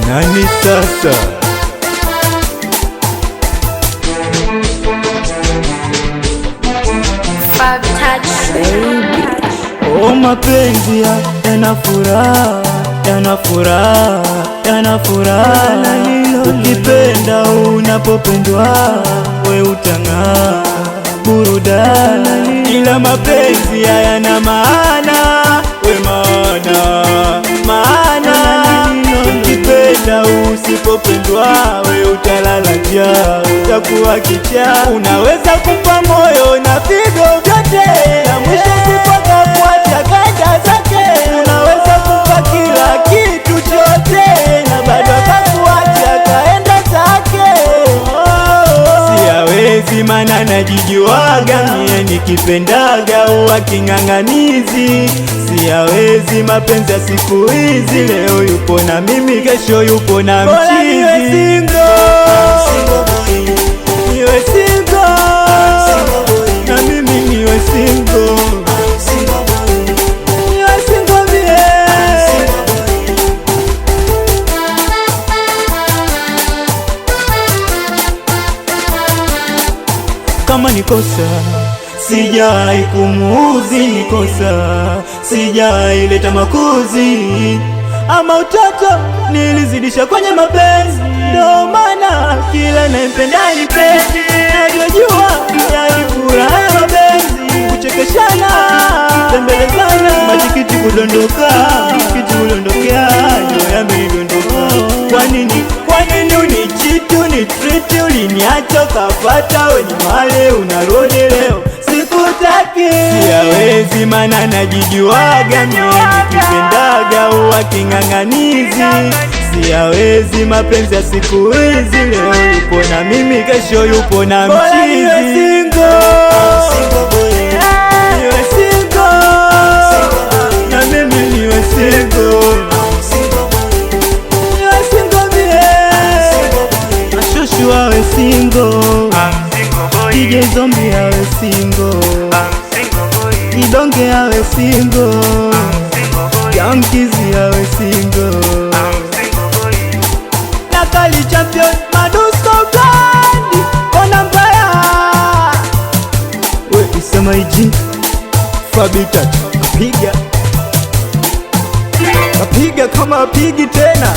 nani sasa? Oh, mapenzi yana furaha, yana furaha, yana furaha. Ukipenda unapopendwa, we utang'aa burudani. Ila mapenzi hayana maana, we maana. Ukipenda usipopendwa, we utalala njaa, utakuwa kichaa. Unaweza kumpa moyo na figo vyote, na mwisho sipoka kuacha kaenda zake. Unaweza kumpa kila kitu chote, na bado akakuacha kaenda zake. Siyawezi mana najijuaga, mie nikipendaga uwa king'ang'anizi. Siyawezi mapenzi ya siku hizi, leo yupo na mimi, kesho yupo na mchizi. Niwe single, na mimi niwe single. Niwe single mie. Kama nikosa sijai kumuuzi, nikosa sijai leta makuzi, ama utoto nilizidisha kwenye mapenzi. Ndo maana kila nampenda nipendi, najua yani furaha ya mapenzi. Kuchekeshana, tembelezana, majikiti kudondoka, kiti kudondokea, yo yamenidondoka. Kwa nini unichiti, unitriti, uliniacha ukafata wenye male, unarudi leo sikutaki. Siyawezi mana najijuaga, mie nikipendaga uwa king'ang'anizi. Siyawezi mapenzi ya siku hizi, leo yupo na mimi, kesho yupo na mchizi. Niwe single, niwe single, na mimi niwe single. Niwe single mie, Mashushu awe single, DJ Zombie awe single, Idonge awe single, Young Kizzy awe single, Nakali champion Madusko Gandhi kona mbaya. We isema iji Fabita kapiga kama pigi tena.